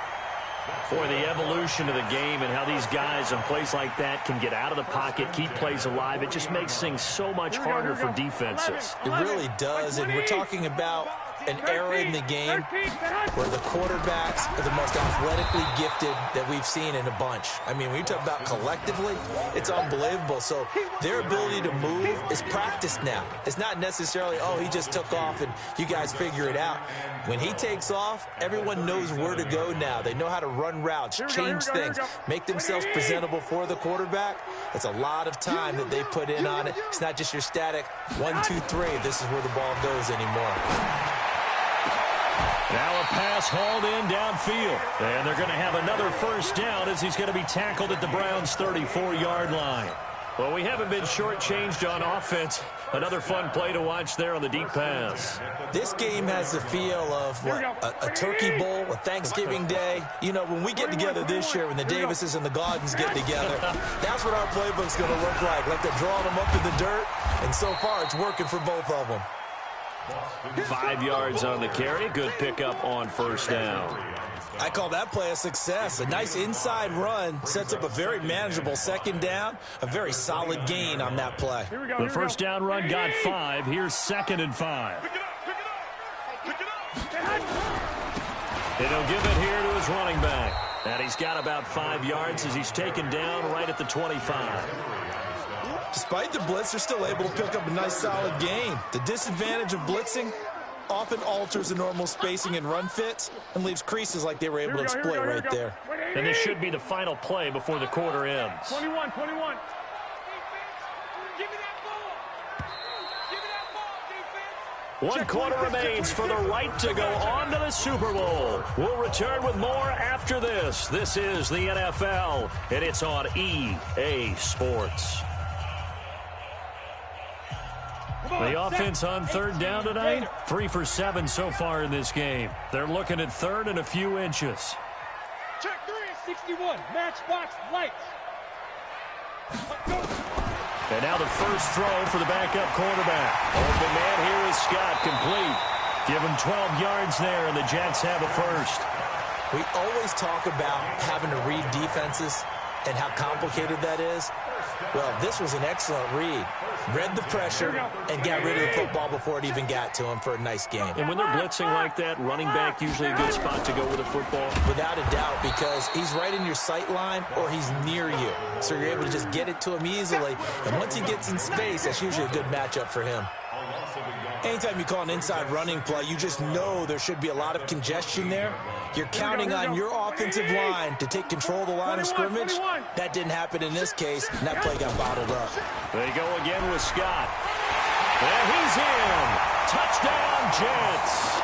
Boy, the evolution of the game and how these guys in plays like that can get out of the pocket, keep plays alive, it just makes things so much harder for defenses. It really does, and we're talking about an era in the game where the quarterbacks are the most athletically gifted that we've seen in a bunch. I mean, when you talk about collectively, it's unbelievable. So their ability to move is practiced now. It's not necessarily, oh, he just took off and you guys figure it out. When he takes off, everyone knows where to go now. They know how to run routes, change things, make themselves presentable for the quarterback. It's a lot of time that they put in on it. It's not just your static 1, 2, 3. This is where the ball goes anymore. Now a pass hauled in downfield. And they're going to have another first down as he's going to be tackled at the Browns' 34-yard line. Well, we haven't been shortchanged on offense. Another fun play to watch there on the deep pass. This game has the feel of what, a turkey bowl, a Thanksgiving day. You know, when we get together this year, when the Davises and the Gaudens get together, that's what our playbook's going to look like they're drawing them up in the dirt, and so far it's working for both of them. 5 yards on the carry. Good pickup on first down. I call that play a success. A nice inside run sets up a very manageable second down. A very solid gain on that play. The first down run got 5. Here's 2nd and 5. And he'll give it here to his running back. And he's got about 5 yards as he's taken down right at the 25. Despite the blitz, they're still able to pick up a nice solid gain. The disadvantage of blitzing often alters the normal spacing and run fits and leaves creases like they were able to exploit right there. And this should be the final play before the quarter ends. 21, 21. One quarter remains for the right to go on to the Super Bowl. We'll return with more after this. This is the NFL, and it's on EA Sports. The offense on third down tonight, 3 for 7 so far in this game. They're looking at third and a few inches. Check 3. 61, matchbox lights. And now the first throw for the backup quarterback. Open man here is Scott, complete. Give him 12 yards there, and the Jets have a first. We always talk about having to read defenses and how complicated that is. Well, this was an excellent read. Read the pressure and got rid of the football before it even got to him for a nice game. And when they're blitzing like that, running back usually a good spot to go with a football. Without a doubt, because he's right in your sight line or he's near you. So you're able to just get it to him easily. And once he gets in space, that's usually a good matchup for him. Anytime you call an inside running play, you just know there should be a lot of congestion there. You're counting on your offensive line to take control of the line of scrimmage. That didn't happen in this case, and that play got bottled up. They go again with Scott. And he's in. Touchdown, Jets.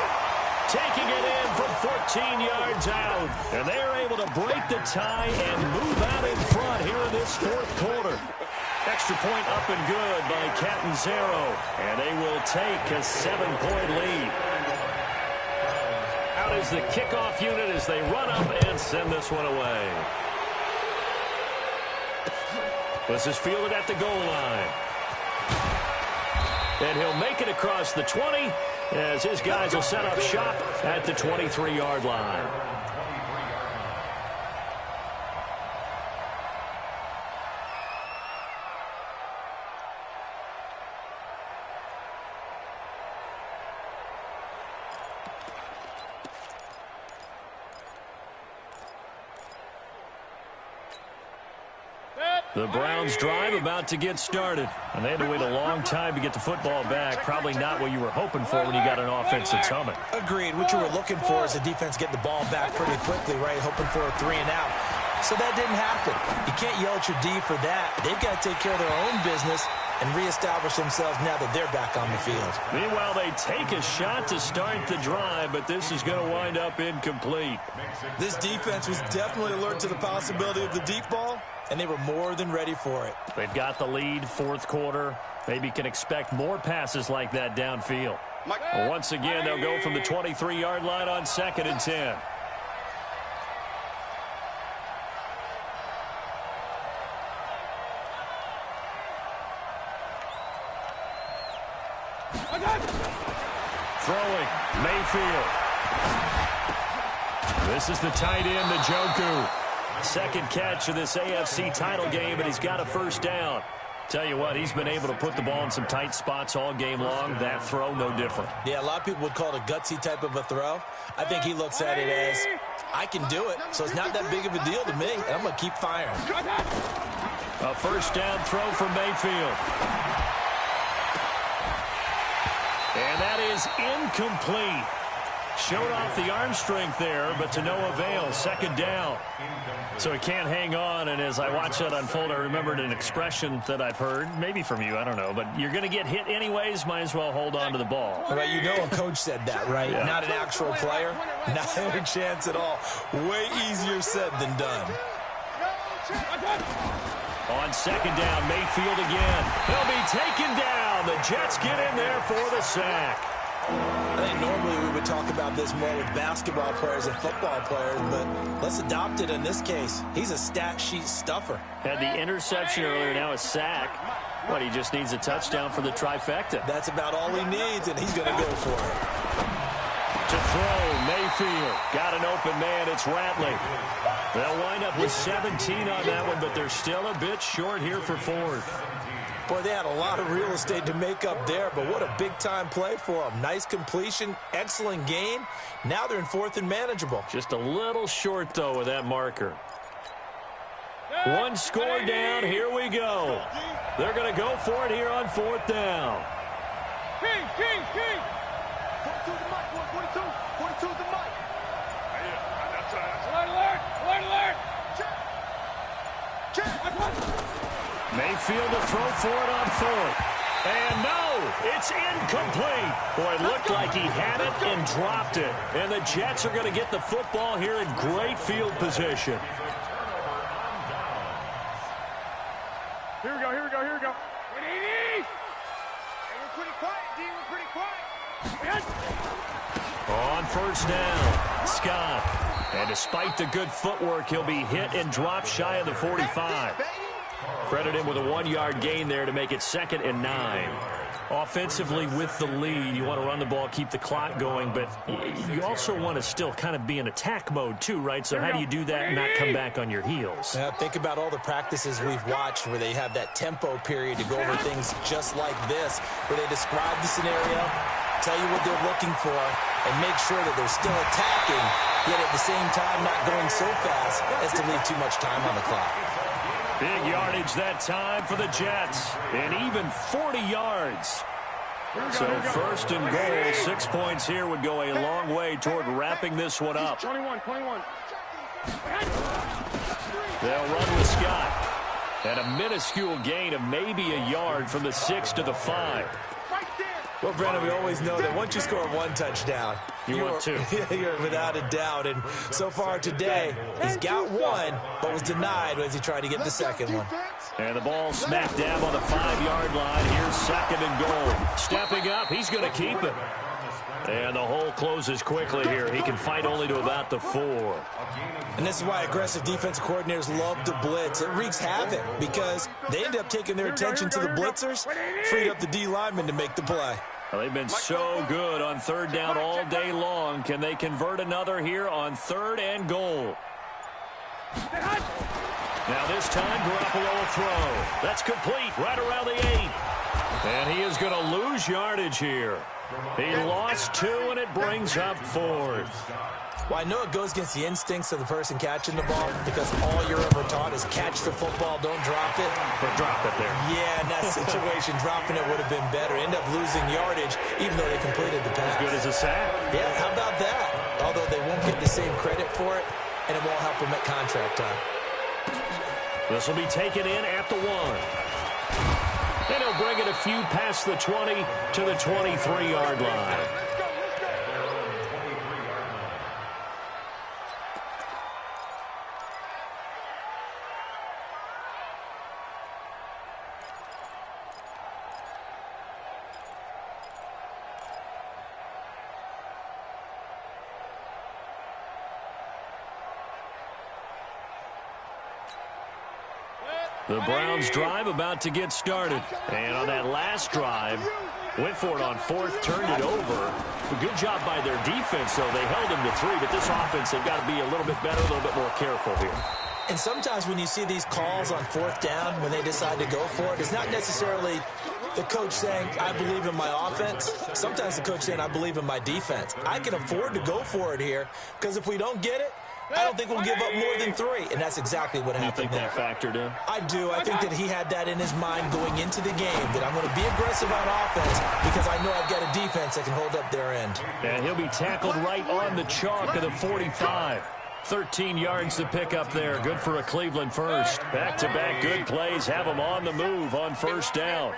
Taking it in from 14 yards out. And they are able to break the tie and move out in front here in this fourth quarter. Extra point up and good by Catanzaro. And they will take a 7-point lead. Out is the kickoff unit as they run up and send this one away. This is fielded at the goal line. And he'll make it across the 20 as his guys will set up shop at the 23-yard line. The Browns drive about to get started. And they had to wait a long time to get the football back. Probably not what you were hoping for when you got an offense that's humming. Agreed. What you were looking for is the defense get the ball back pretty quickly, right? Hoping for a 3 and out. So that didn't happen. You can't yell at your D for that. They've got to take care of their own business and reestablish themselves now that they're back on the field. Meanwhile, they take a shot to start the drive, but this is going to wind up incomplete. This defense was definitely alert to the possibility of the deep ball, and they were more than ready for it. They've got the lead, fourth quarter. Maybe can expect more passes like that downfield. Once again, they'll go from the 23-yard line on 2nd and 10. Throwing, Mayfield. This is the tight end, Njoku. Second catch of this AFC title game, and he's got a first down. Tell you what, he's been able to put the ball in some tight spots all game long. That throw, no different. Yeah, a lot of people would call it a gutsy type of a throw. I think he looks at it as, I can do it, so it's not that big of a deal to me, and I'm going to keep firing. A first down throw for Mayfield. And that is incomplete. Showed off the arm strength there, but to no avail. Second down. So he can't hang on, and as I watch that unfold, I remembered an expression that I've heard, maybe from you, I don't know, but you're going to get hit anyways, might as well hold on to the ball. Well, you know a coach said that, right? Yeah. Not an actual player. Not a chance at all. Way easier said than done. On second down, Mayfield again. He'll be taken down. The Jets get in there for the sack. I think normally we would talk about this more with basketball players and football players, but let's adopt it in this case. He's a stat sheet stuffer. Had the interception earlier, now a sack. What, he just needs a touchdown for the trifecta. That's about all he needs, and he's going to go for it. To throw, Mayfield. Got an open man, it's Ratley. They'll wind up with 17 on that one, but they're still a bit short here for fourth. Boy, they had a lot of real estate to make up there, but what a big-time play for them. Nice completion, excellent gain. Now they're in fourth and manageable. Just a little short, though, with that marker. One score down, here we go. They're going to go for it here on fourth down. King! 42 the mic, 42 the mic. Alert! Mayfield to throw for it on fourth. And no, it's incomplete. Boy, it looked like he had it and dropped it. And the Jets are going to get the football here in great field position. Here we go, here we go, here we go. Hey, we're pretty quiet, D. We're pretty quiet. On first down, Scott. And despite the good footwork, he'll be hit and dropped shy of the 45. Credit him with a 1-yard gain there to make it 2nd and 9. Offensively with the lead, you want to run the ball, keep the clock going, but you also want to still kind of be in attack mode too, right? So how do you do that and not come back on your heels? Think about all the practices we've watched where they have that tempo period to go over things just like this, where they describe the scenario, tell you what they're looking for, and make sure that they're still attacking, yet at the same time not going so fast as to leave too much time on the clock. Big yardage that time for the Jets, and even 40 yards. So first and goal, 6 points here would go a long way toward wrapping this one up. 21. They'll run with Scott. And a minuscule gain of maybe a yard from the 6 to the 5. Well, Brandon, we always know that once you score one touchdown, you want two. You're without a doubt. And so far today, he's got one, but was denied as he tried to get the second one. And the ball smack dab on the 5-yard line. Here's 2nd and goal. Stepping up, he's going to keep it. And the hole closes quickly here. He can fight only to about the 4. And this is why aggressive defensive coordinators love to blitz. It wreaks havoc because they end up taking their attention to the blitzers, freed up the D linemen to make the play. Well, they've been so good on 3rd down all day long. Can they convert another here on 3rd and goal? Now this time, Garoppolo will throw. That's complete right around the 8. And he is going to lose yardage here. He lost 2, and it brings up 4th. Well, I know it goes against the instincts of the person catching the ball because all you're ever taught is catch the football, don't drop it. But drop it there. Yeah, in that situation, dropping it would have been better. End up losing yardage, even though they completed the pass. As good as a sack. Yeah, how about that? Although they won't get the same credit for it, and it won't help them at contract time. This will be taken in at the 1. And he'll bring it a few past the 20 to the 23-yard line. The Browns drive about to get started. And on that last drive, went for it on 4th, turned it over. A good job by their defense, though. They held him to 3, but this offense, they've got to be a little bit better, a little bit more careful here. And sometimes when you see these calls on 4th down, when they decide to go for it, it's not necessarily the coach saying, I believe in my offense. Sometimes the coach saying, I believe in my defense. I can afford to go for it here because if we don't get it, I don't think we'll give up more than 3, and that's exactly what happened there. You think that factored in? I do. I think that he had that in his mind going into the game, that I'm going to be aggressive on offense because I know I've got a defense that can hold up their end. And he'll be tackled right on the chalk of the 45. 13 yards to pick up there. Good for a Cleveland first. Back-to-back good plays have him on the move on 1st down.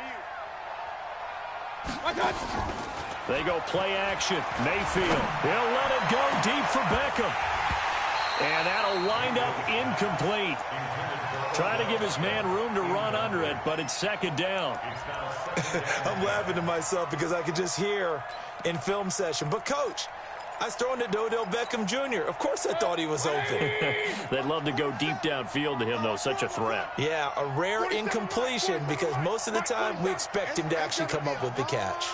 They go play action. Mayfield. He'll let it go deep for Beckham. And that'll wind up incomplete. Trying to give his man room to run under it, but it's 2nd down. I'm laughing to myself because I could just hear in film session, but coach, I was throwing it to Odell Beckham Jr. Of course I thought he was open. They'd love to go deep downfield to him, though. Such a threat. Yeah, a rare incompletion because most of the time we expect him to actually come up with the catch.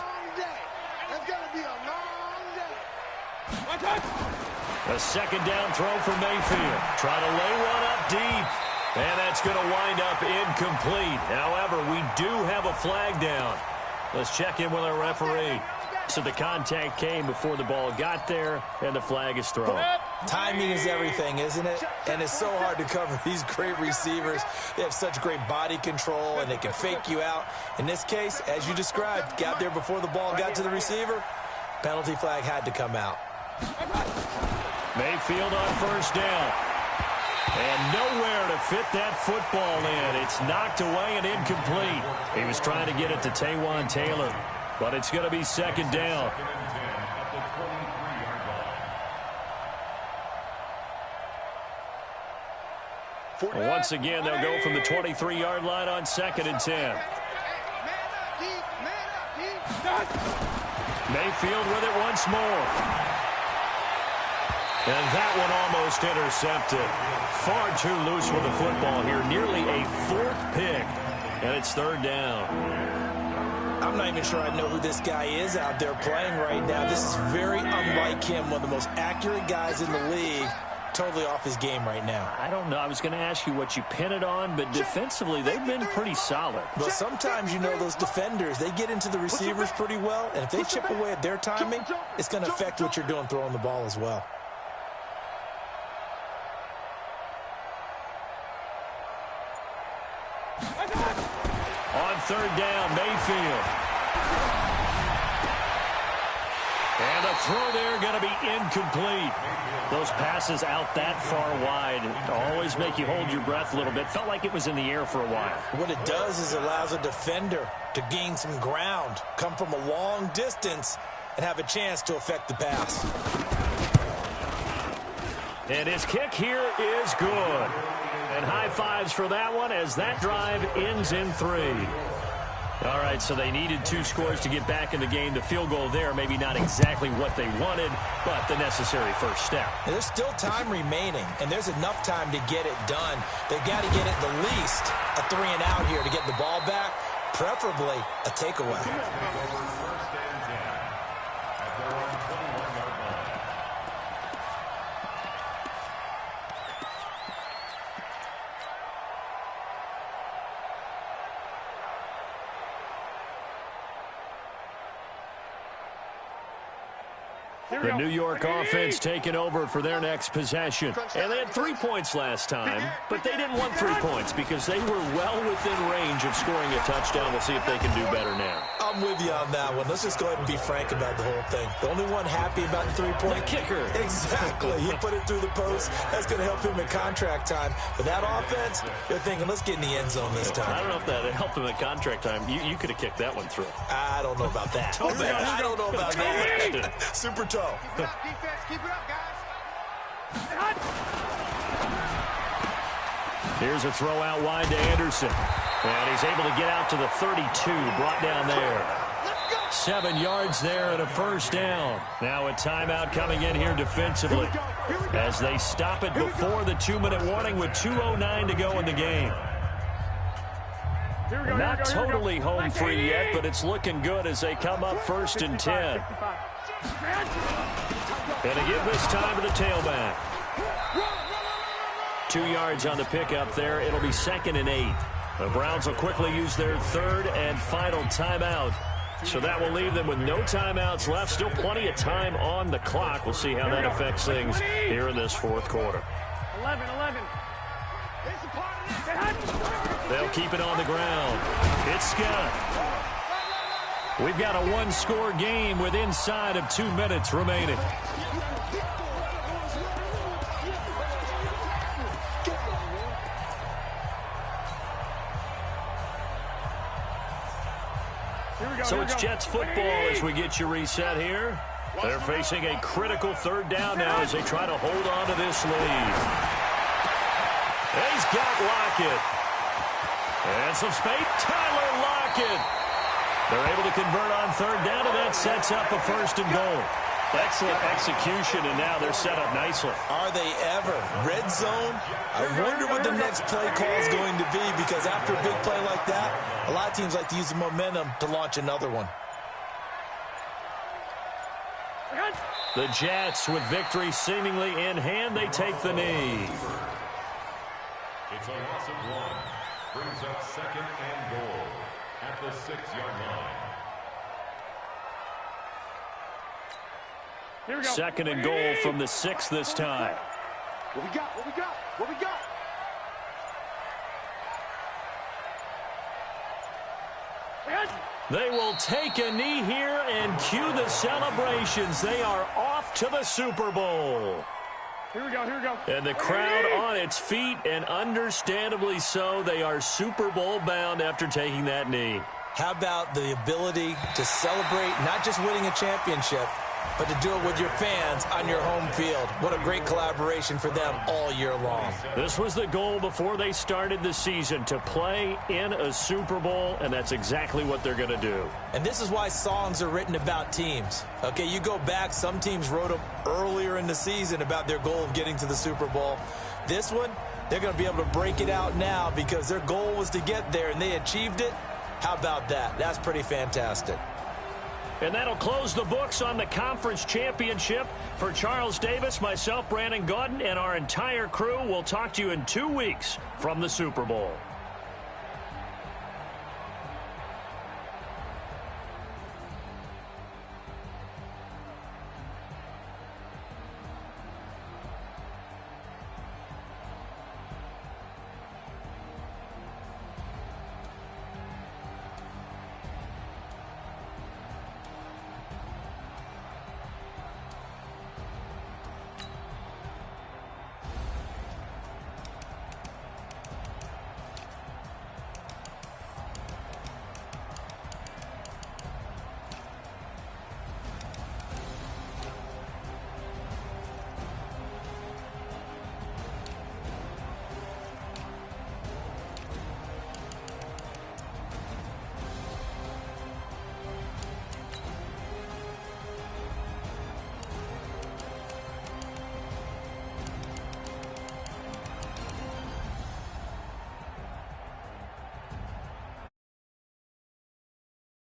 That's going to be a long day. A 2nd down throw for Mayfield. Trying to lay one up deep. And that's going to wind up incomplete. However, we do have a flag down. Let's check in with our referee. So the contact came before the ball got there, and the flag is thrown. Timing is everything, isn't it? And it's so hard to cover these great receivers. They have such great body control, and they can fake you out. In this case, as you described, got there before the ball got to the receiver. Penalty flag had to come out. Mayfield on 1st down. And nowhere to fit that football in. It's knocked away and incomplete. He was trying to get it to Taywan Taylor, but it's going to be second down. Once again, they'll go from the 23-yard line on 2nd and 10. Mayfield with it once more. And that one almost intercepted. Far too loose with the football here. Nearly a 4th pick. And it's 3rd down. I'm not even sure I know who this guy is out there playing right now. This is very unlike him. One of the most accurate guys in the league. Totally off his game right now. I don't know. I was going to ask you what you pin it on, but defensively, they've been pretty solid. Well, sometimes, you know, those defenders, they get into the receivers pretty well, and if they chip away at their timing, it's going to affect what you're doing throwing the ball as well. On 3rd down, Mayfield. And a throw there going to be incomplete. Those passes out that far wide always make you hold your breath a little bit. Felt like it was in the air for a while. What it does is it allows a defender to gain some ground, come from a long distance, and have a chance to affect the pass. And his kick here is good. And high fives for that one as that drive ends in 3. All right, so they needed 2 scores to get back in the game. The field goal there, maybe not exactly what they wanted, but the necessary first step. And there's still time remaining, and there's enough time to get it done. They've got to get at the least a 3-and-out here to get the ball back, preferably a takeaway. The New York offense taking over for their next possession. And they had 3 points last time, but they didn't want 3 points because they were well within range of scoring a touchdown. We'll see if they can do better now. I'm with you on that one. Let's just go ahead and be frank about the whole thing. The only one happy about the 3-point kicker. Exactly. He put it through the post. That's going to help him in contract time. But that offense, they're thinking, let's get in the end zone this time. I don't know if that helped him in contract time. You could have kicked that one through. I don't know about that. I don't know about that. Super tough. Keep it up, defense. Keep it up, guys. Here's a throw out wide to Anderson. And he's able to get out to the 32, brought down there. 7 yards there and a first down. Now a timeout coming in here defensively as they stop it before the 2-minute warning with 2:09 to go in the game. Not totally home free yet, but it's looking good as they come up 1st and 10. And to give this time to the tailback. 2 yards on the pickup there. It'll be 2nd and 8. The Browns will quickly use their 3rd and final timeout. So that will leave them with no timeouts left. Still plenty of time on the clock. We'll see how that affects things here in this 4th quarter. 11. They'll keep it on the ground. It's Scott. We've got a 1-score game with inside of 2 minutes remaining. So it's Jets football as we get you reset here. They're facing a critical 3rd down now as they try to hold on to this lead. He's got Lockett. And some space. Tyler Lockett. They're able to convert on 3rd down, and that sets up a 1st and goal. Excellent execution, and now they're set up nicely. Are they ever? Red zone? I wonder what the next play call is going to be, because after a big play like that, a lot of teams like to use the momentum to launch another one. The Jets, with victory seemingly in hand, they take the knee. It's a loss of 1. Brings up 2nd and goal at the 6-yard line. 2nd and goal from the 6 this time. What we got? They will take a knee here and cue the celebrations. They are off to the Super Bowl. Here we go, here we go. And the crowd on its feet, and understandably so. They are Super Bowl bound after taking that knee. How about the ability to celebrate not just winning a championship, but to do it with your fans on your home field? What a great collaboration for them all year long. This was the goal before they started the season, to play in a Super Bowl, and that's exactly what they're going to do. And this is why songs are written about teams. Okay, you go back, some teams wrote them earlier in the season about their goal of getting to the Super Bowl. This one, they're going to be able to break it out now because their goal was to get there, and they achieved it. How about that? That's pretty fantastic. And that'll close the books on the conference championship. For Charles Davis, myself, Brandon Gaudin, and our entire crew, we'll talk to you in 2 weeks from the Super Bowl.